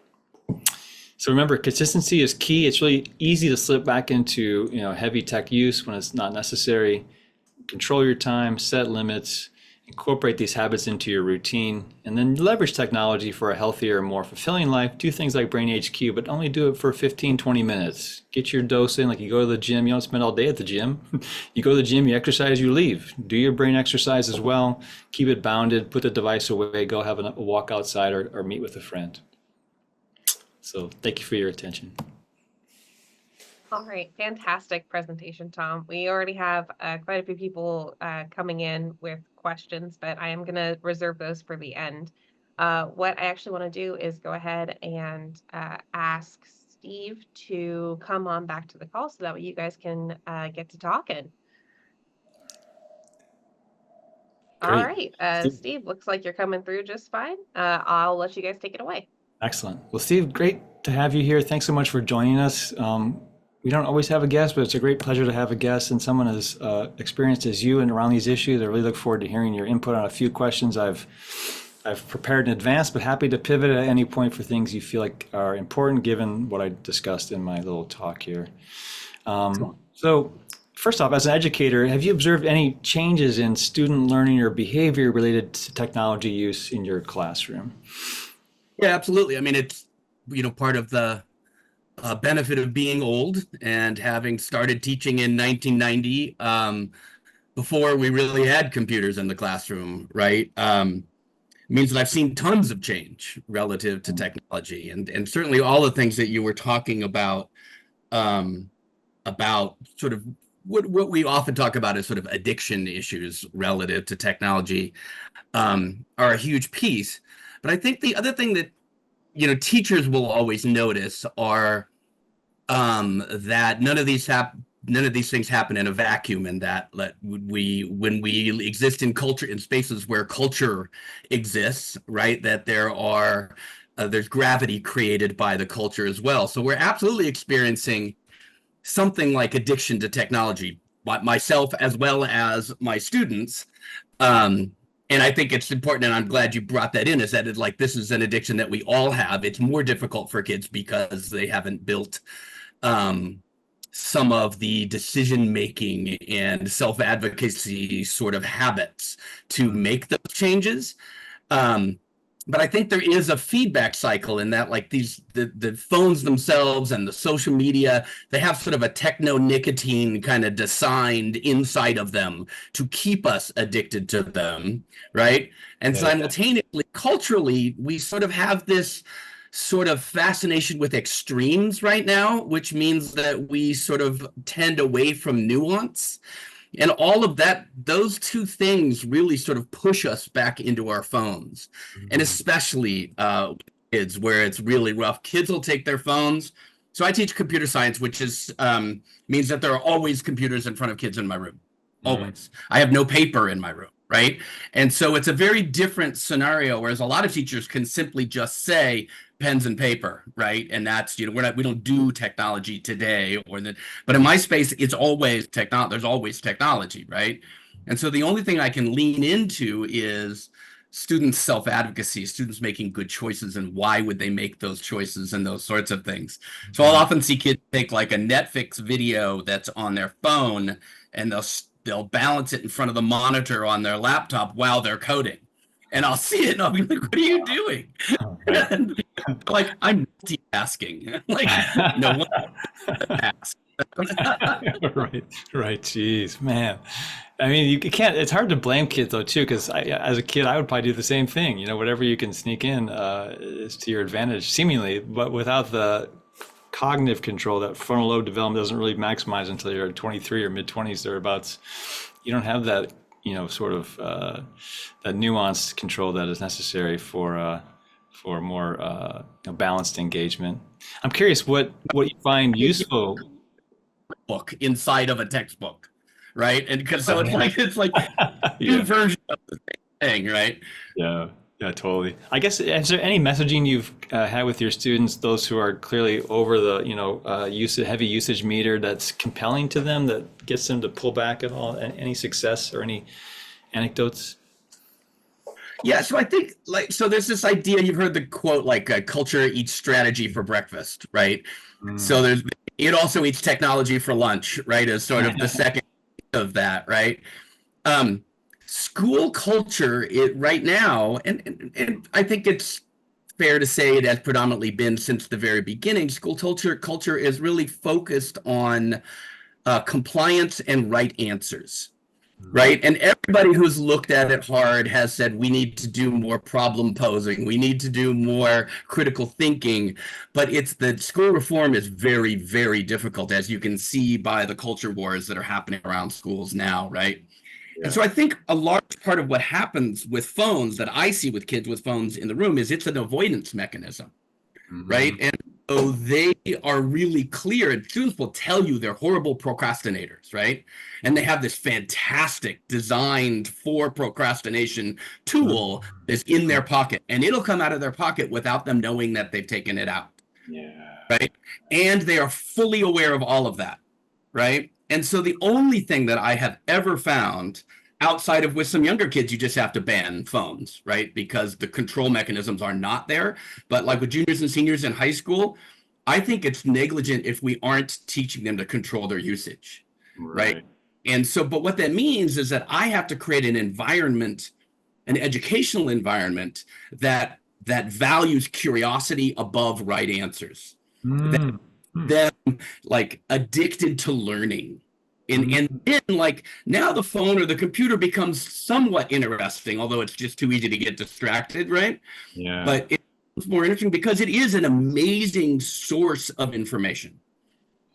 So remember, consistency is key. It's really easy to slip back into heavy tech use when it's not necessary. Control your time, set limits, incorporate these habits into your routine, and then leverage technology for a healthier, more fulfilling life. Do things like BrainHQ, but only do it for 15, 20 minutes. Get your dose in, like you go to the gym, you don't spend all day at the gym. You go to the gym, you exercise, you leave. Do your brain exercise as well. Keep it bounded, put the device away, go have a walk outside or meet with a friend. So thank you for your attention. All right, fantastic presentation, Tom. We already have quite a few people coming in with questions, but I am going to reserve those for the end. What I actually want to do is go ahead and ask Steve to come on back to the call so that way you guys can get to talking. All right, Steve, looks like you're coming through just fine. I'll let you guys take it away. Excellent. Well, Steve, great to have you here. Thanks so much for joining us. We don't always have a guest, but it's a great pleasure to have a guest and someone as experienced as you and around these issues. I really look forward to hearing your input on a few questions I've prepared in advance, but happy to pivot at any point for things you feel like are important given what I discussed in my little talk here. So first off, as an educator, have you observed any changes in student learning or behavior related to technology use in your classroom? Yeah, absolutely. I mean, it's, part of the benefit of being old and having started teaching in 1990, before we really had computers in the classroom, right? Means that I've seen tons of change relative to technology, and certainly all the things that you were talking about sort of what we often talk about as sort of addiction issues relative to technology, are a huge piece. But I think the other thing that teachers will always notice are that none of these things happen in a vacuum, and that when we exist in culture, in spaces where culture exists, right, that there's gravity created by the culture as well. So we're absolutely experiencing something like addiction to technology, myself as well as my students. And I think it's important, and I'm glad you brought that in, is that this is an addiction that we all have. It's more difficult for kids because they haven't built some of the decision-making and self-advocacy sort of habits to make those changes. But I think there is a feedback cycle in that, the phones themselves and the social media, they have sort of a techno-nicotine kind of designed inside of them to keep us addicted to them, right? And simultaneously, culturally, we sort of have this sort of fascination with extremes right now, which means that we sort of tend away from nuance. And all of that, those two things really sort of push us back into our phones. And especially kids, where it's really rough. Kids will take their phones. So I teach computer science, which means that there are always computers in front of kids in my room. Always. I have no paper in my room, right? And so it's a very different scenario, whereas a lot of teachers can simply just say pens and paper, right? And that's, we don't do technology today, but in my space, it's always technology. There's always technology, right? And so the only thing I can lean into is students' self-advocacy, students making good choices, and why would they make those choices and those sorts of things. So I'll often see kids take like a Netflix video that's on their phone, and they'll balance it in front of the monitor on their laptop while they're coding. And I'll see it and I'll be like, what are you doing? And, I'm multitasking. No one asks. Right. Jeez, man. I mean, you can't, it's hard to blame kids though, too, because as a kid, I would probably do the same thing. Whatever you can sneak in is to your advantage, seemingly, but without the cognitive control, that frontal lobe development doesn't really maximize until you're 23 or mid-20s thereabouts. You don't have that, sort of that nuanced control that is necessary for more balanced engagement. I'm curious what you find useful. Book inside of a textbook, right? And because it's like two versions of the same thing, right? Yeah, totally. I guess, is there any messaging you've had with your students, those who are clearly over the heavy usage meter, that's compelling to them, that gets them to pull back at all? Any success or any anecdotes? Yeah, so I think so there's this idea, you've heard the quote, culture eats strategy for breakfast, right? So it also eats technology for lunch, right? As sort of the second of that, right? School culture, right now, and I think it's fair to say it has predominantly been since the very beginning. School culture is really focused on compliance and right answers. Right. And everybody who's looked at it hard has said we need to do more problem posing. We need to do more critical thinking. But it's the school reform is very, very difficult, as you can see by the culture wars that are happening around schools now. Right. And so I think a large part of what happens with phones that I see with kids with phones in the room is it's an avoidance mechanism. Right. And so they are really clear, and students will tell you they're horrible procrastinators, right? And they have this fantastic designed for procrastination tool that's in their pocket, and it'll come out of their pocket without them knowing that they've taken it out. Yeah. Right. And they are fully aware of all of that. Right. And so the only thing that I have ever found outside of with some younger kids, you just have to ban phones, right? Because the control mechanisms are not there. But like with juniors and seniors in high school, I think it's negligent if we aren't teaching them to control their usage, right? And so, but what that means is that I have to create an environment, an educational environment that values curiosity above right answers. That them like addicted to learning. And then like now the phone or the computer becomes somewhat interesting, although it's just too easy to get distracted, right? Yeah. But it's more interesting because it is an amazing source of information.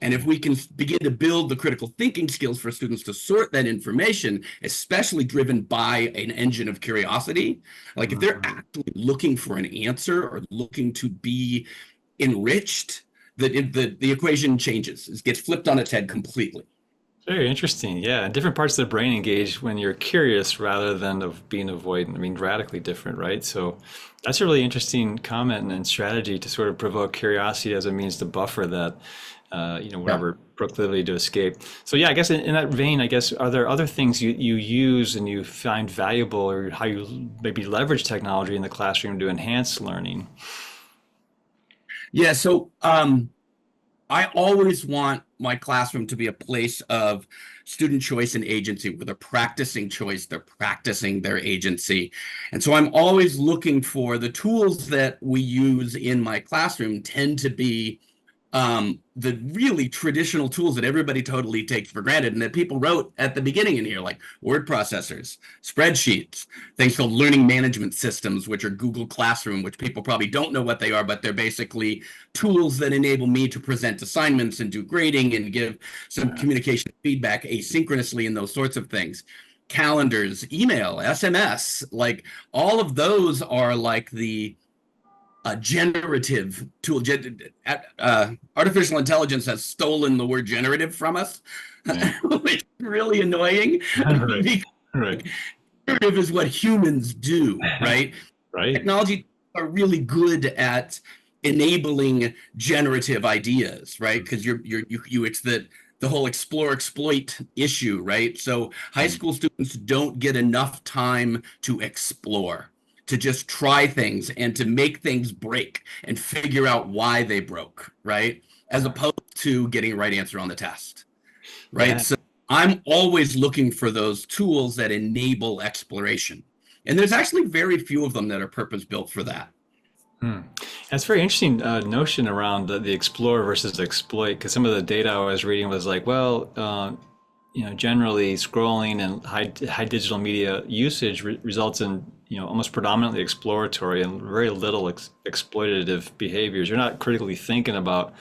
And if we can begin to build the critical thinking skills for students to sort that information, especially driven by an engine of curiosity, like if they're actually looking for an answer or looking to be enriched, the equation changes. It gets flipped on its head completely. Very interesting. Yeah. Different parts of the brain engage when you're curious rather than of being avoidant. I mean, radically different, right? So that's a really interesting comment and strategy to sort of provoke curiosity as a means to buffer that, whatever proclivity to escape. So yeah, I guess in that vein, I guess, are there other things you use and you find valuable or how you maybe leverage technology in the classroom to enhance learning? Yeah. So, I always want my classroom to be a place of student choice and agency where they're practicing choice, they're practicing their agency. And so I'm always looking for the tools that we use in my classroom tend to be the really traditional tools that everybody totally takes for granted and that people wrote at the beginning in here, like word processors, spreadsheets, things called learning management systems, which are Google Classroom, which people probably don't know what they are, but they're basically tools that enable me to present assignments and do grading and give some communication feedback asynchronously and those sorts of things. Calendars, email, SMS, like all of those are like the generative tool. Artificial intelligence has stolen the word generative from us, which is really annoying. Right. Generative is what humans do, right? Right. Technology are really good at enabling generative ideas, right? Because it's the whole explore exploit issue, right? So high school students don't get enough time to explore, to just try things and to make things break and figure out why they broke, right? As opposed to getting a right answer on the test, right? Yeah. So I'm always looking for those tools that enable exploration. And there's actually very few of them that are purpose-built for that. That's a very interesting notion around the explore versus exploit, because some of the data I was reading was like, well, generally scrolling and high digital media usage results in, almost predominantly exploratory and very little exploitative behaviors. You're not critically thinking about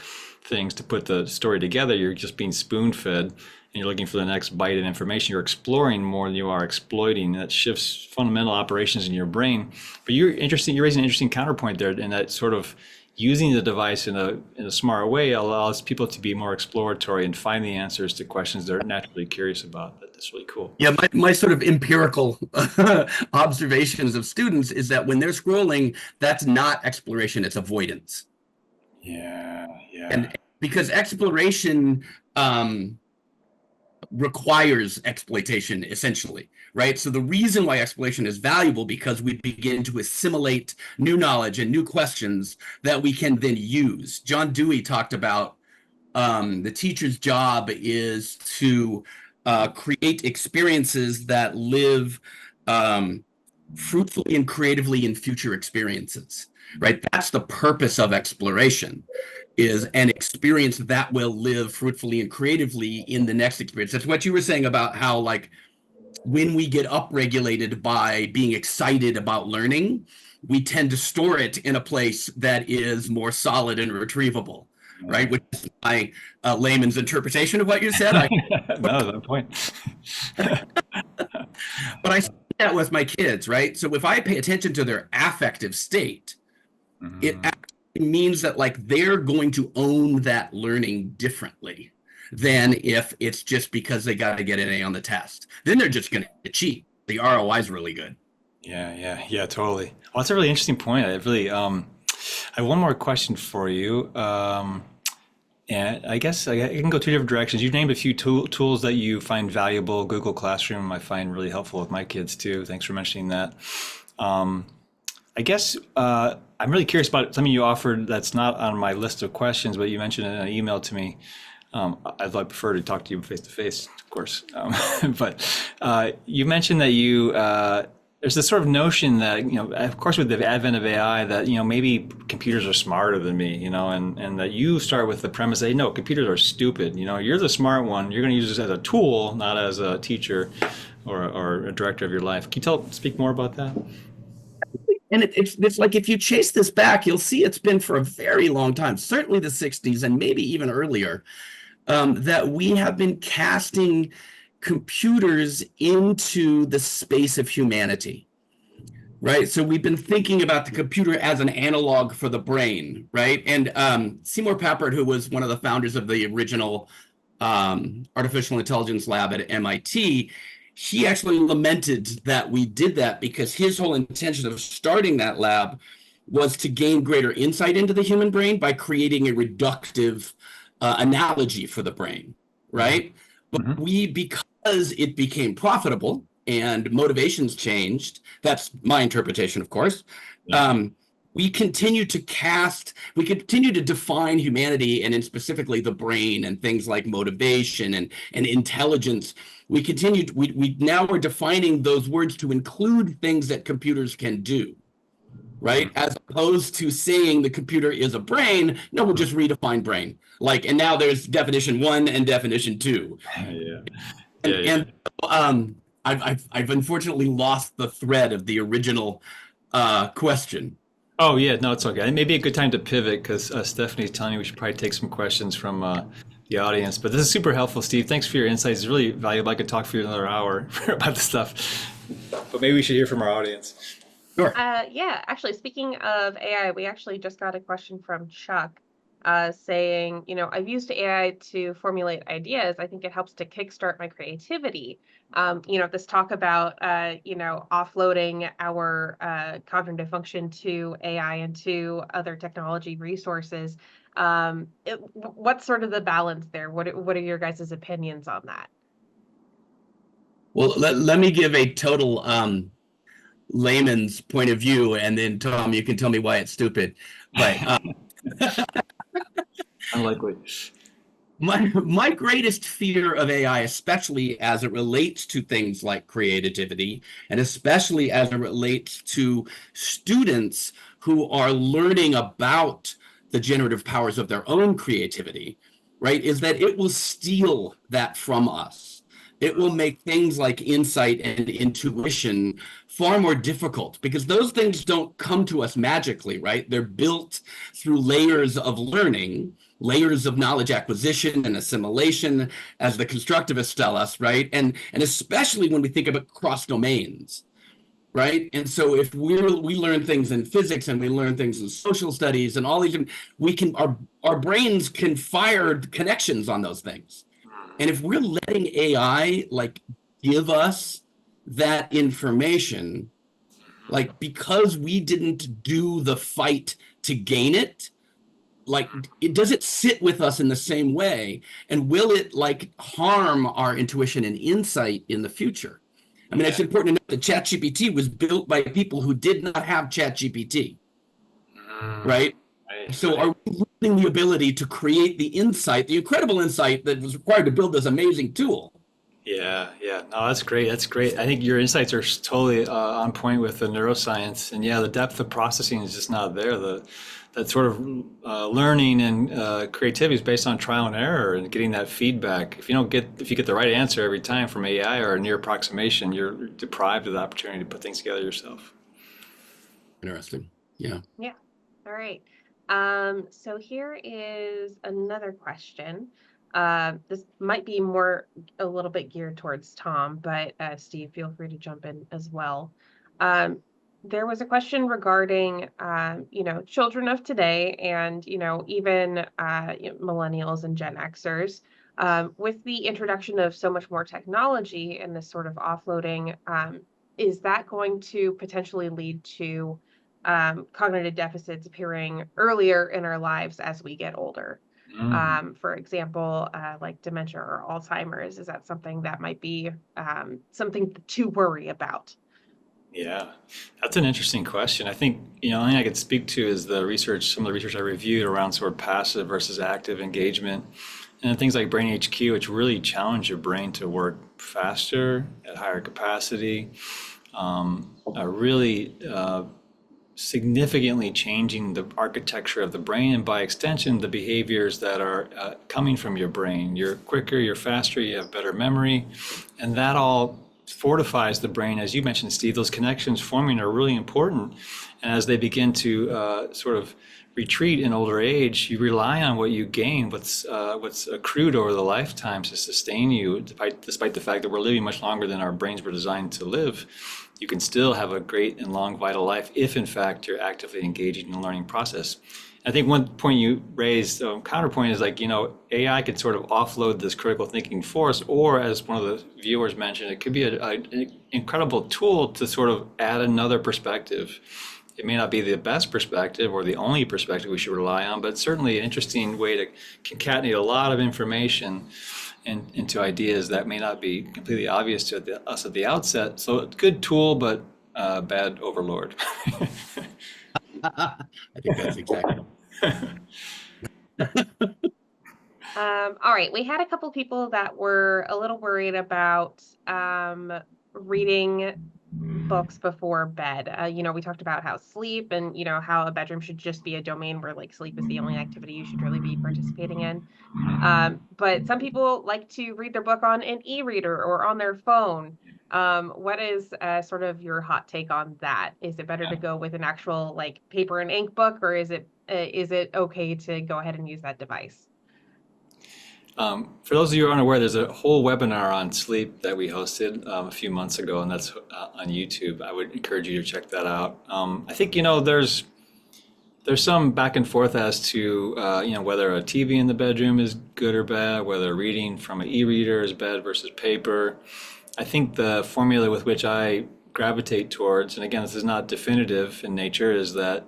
things to put the story together. You're just being spoon-fed and you're looking for the next bite of information. You're exploring more than you are exploiting. That shifts fundamental operations in your brain. But you're raising an interesting counterpoint there, in that sort of using the device in a smart way allows people to be more exploratory and find the answers to questions they're naturally curious about. That's really cool. Yeah, my sort of empirical observations of students is that when they're scrolling, that's not exploration, it's avoidance. Yeah. And because exploration requires exploitation, essentially, right? So the reason why exploration is valuable, because we begin to assimilate new knowledge and new questions that we can then use. John Dewey talked about the teacher's job is to create experiences that live fruitfully and creatively in future experiences, right? That's the purpose of exploration, is an experience that will live fruitfully and creatively in the next experience. That's what you were saying about how, like, when we get upregulated by being excited about learning, we tend to store it in a place that is more solid and retrievable, right? Which is my layman's interpretation of what you said. No, no point. But I see that with my kids, right? So if I pay attention to their affective state, it actually means that, like, they're going to own that learning differently than if it's just because they got to get an A on the test. Then they're just going to cheat. The ROI is really good. Yeah, totally. Well, that's a really interesting point. I really, I have one more question for you. And I guess I can go two different directions. You've named a few tools that you find valuable. Google Classroom, I find really helpful with my kids too. Thanks for mentioning that. I guess I'm really curious about something you offered that's not on my list of questions, but you mentioned it in an email to me. I'd prefer to talk to you face to face, of course. But you mentioned that there's this sort of notion that, of course, with the advent of AI, that, maybe computers are smarter than me, and that you start with the premise that, no, computers are stupid. You're the smart one. You're going to use this as a tool, not as a teacher or a director of your life. Can you speak more about that? And it's like, if you chase this back, you'll see it's been for a very long time, certainly the 60s and maybe even earlier, that we have been casting computers into the space of humanity, right? So we've been thinking about the computer as an analog for the brain, right? And Seymour Papert, who was one of the founders of the original artificial intelligence lab at MIT, he actually lamented that we did that, because his whole intention of starting that lab was to gain greater insight into the human brain by creating a reductive analogy for the brain, right? But because it became profitable and motivations changed, that's my interpretation, of course, we continue to define humanity, and in specifically the brain and things like motivation and intelligence. We now are defining those words to include things that computers can do, right? As opposed to saying the computer is a brain. No, we'll just redefine brain. And now there's definition 1 and definition 2. I've unfortunately lost the thread of the original question. Oh yeah, no, it's okay. It may be a good time to pivot, because Stephanie's telling me we should probably take some questions from the audience. But this is super helpful, Steve. Thanks for your insights. It's really valuable. I could talk for you another hour about this stuff, but maybe we should hear from our audience. Sure. Yeah, actually, speaking of AI, we actually just got a question from Chuck saying, I've used AI to formulate ideas. I think it helps to kickstart my creativity. This talk about, offloading our cognitive function to AI and to other technology resources. What's sort of the balance there? What are your guys' opinions on that? Well, let me give a total layman's point of view, and then Tom, you can tell me why it's stupid. But Unlikely. My greatest fear of AI, especially as it relates to things like creativity, and especially as it relates to students who are learning about the generative powers of their own creativity, right, is that it will steal that from us. It will make things like insight and intuition far more difficult, because those things don't come to us magically, right? They're built through layers of learning, layers of knowledge acquisition and assimilation, as the constructivists tell us, right? And especially when we think about cross domains, right? And so if we learn things in physics and we learn things in social studies and all these, our brains can fire connections on those things. And if we're letting AI give us that information, because we didn't do the fight to gain it, does it sit with us in the same way? And will it harm our intuition and insight in the future? I mean, it's important to note that ChatGPT was built by people who did not have ChatGPT, right? So are we losing the ability to create the insight, the incredible insight that was required to build this amazing tool? Yeah, yeah. No, that's great. That's great. I think your insights are totally on point with the neuroscience. And yeah, the depth of processing is just not there. That sort of learning and creativity is based on trial and error and getting that feedback. If you get the right answer every time from AI or a near approximation, you're deprived of the opportunity to put things together yourself. Interesting. Yeah. Yeah. All right. So here is another question. This might be a little bit geared towards Tom, but Steve, feel free to jump in as well. Um, there was a question regarding, children of today and, even millennials and Gen Xers. With the introduction of so much more technology and this sort of offloading, is that going to potentially lead to cognitive deficits appearing earlier in our lives as we get older? Mm. For example, like dementia or Alzheimer's, is that something that might be something to worry about? Yeah, that's an interesting question. I think, the only thing I could speak to is some of the research I reviewed around sort of passive versus active engagement. And things like BrainHQ, which really challenge your brain to work faster at higher capacity, are really significantly changing the architecture of the brain and by extension, the behaviors that are coming from your brain. You're quicker, you're faster, you have better memory, and that all fortifies the brain. As you mentioned, Steve, those connections forming are really important. And as they begin to sort of retreat in older age, you rely on what you gain, what's accrued over the lifetime to sustain you, despite the fact that we're living much longer than our brains were designed to live. You can still have a great and long vital life if, in fact, you're actively engaging in the learning process. I think one point you raised, counterpoint is like, AI could sort of offload this critical thinking force, or as one of the viewers mentioned, it could be an incredible tool to sort of add another perspective. It may not be the best perspective or the only perspective we should rely on, but certainly an interesting way to concatenate a lot of information into ideas that may not be completely obvious to us at the outset. So it's a good tool, but bad overlord. I think that's exactly. All right, we had a couple people that were a little worried about reading books before bed. We talked about how sleep and, how a bedroom should just be a domain where like sleep is the only activity you should really be participating in. But some people like to read their book on an e-reader or on their phone. What is sort of your hot take on that? Is it better to go with an actual like paper and ink book, or is it okay to go ahead and use that device? For those of you who are unaware, there's a whole webinar on sleep that we hosted a few months ago, and that's on YouTube. I would encourage you to check that out. I think, there's some back and forth as to whether a TV in the bedroom is good or bad, whether reading from an e-reader is bad versus paper. I think the formula with which I gravitate towards, and again, this is not definitive in nature, is that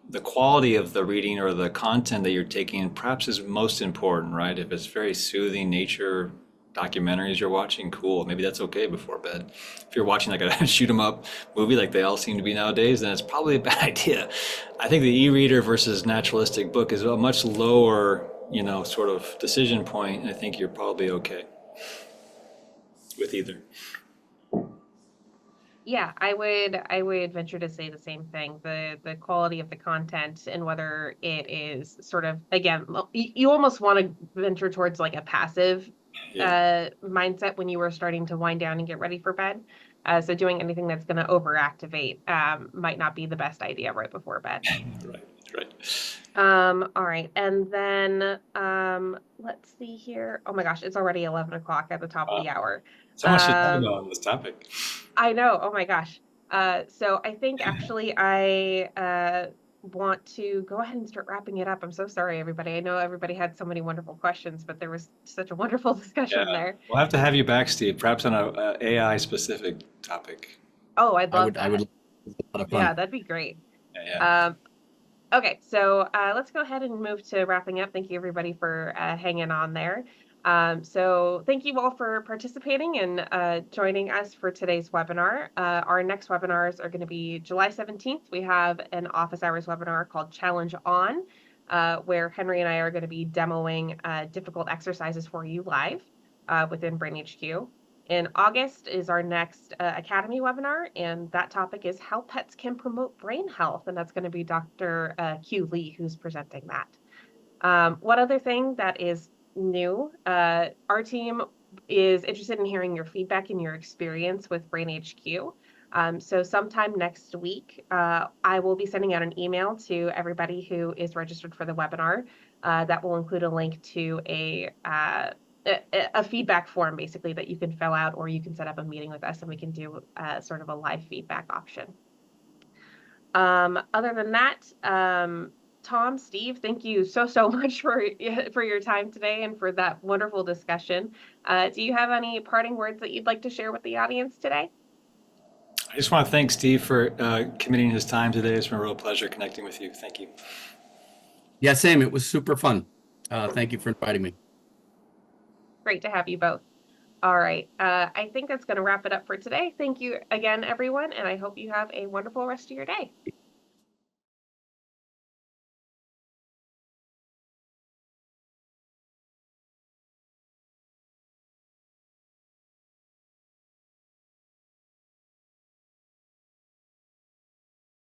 the quality of the reading or the content that you're taking perhaps is most important, right? If it's very soothing nature documentaries you're watching, cool. Maybe that's okay before bed. If you're watching like a shoot 'em up movie like they all seem to be nowadays, then it's probably a bad idea. I think the e-reader versus naturalistic book is a much lower, sort of decision point. And I think you're probably okay with either. Yeah, I would venture to say the same thing. The quality of the content and whether it is sort of, again, you almost want to venture towards like a passive Yeah, mindset when you were starting to wind down and get ready for bed. So doing anything that's going to overactivate might not be the best idea right before bed. right, right. All right, and then let's see here. Oh my gosh, it's already 11 o'clock at the top of the hour. So much to talk Um, about on this topic. I know. Oh my gosh. So I think actually I want to go ahead and start wrapping it up. I'm so sorry, everybody. I know everybody had so many wonderful questions, but there was such a wonderful discussion Yeah, there. we'll have to have you back, Steve, perhaps on a AI specific topic. Oh, I'd love I would. that. It's a lot of Yeah, fun. that'd be great. Yeah, yeah. Um, Okay, so let's go ahead and move to wrapping up. Thank you, everybody, for hanging on there. So thank you all for participating and joining us for today's webinar. Our next webinars are going to be July 17th. We have an office hours webinar called Challenge On, where Henry and I are going to be demoing difficult exercises for you live. within BrainHQ. In August is our next Academy webinar, and that topic is how pets can promote brain health, and that's going to be Dr. Q Lee who's presenting that. One other thing that is new, our team is interested in hearing your feedback and your experience with BrainHQ. So sometime next week, I will be sending out an email to everybody who is registered for the webinar that will include a link to a feedback form, basically, that you can fill out, or you can set up a meeting with us and we can do sort of a live feedback option. Other than that, Tom, Steve, thank you so much for your time today and for that wonderful discussion. Do you have any parting words that you'd like to share with the audience today? I just want to thank Steve for committing his time today. It's been a real pleasure connecting with you. Thank you. Yeah, Sam, it was super fun. Thank you for inviting me. Great to have you both. All right. I think that's going to wrap it up for today. Thank you again, everyone, and I hope you have a wonderful rest of your day.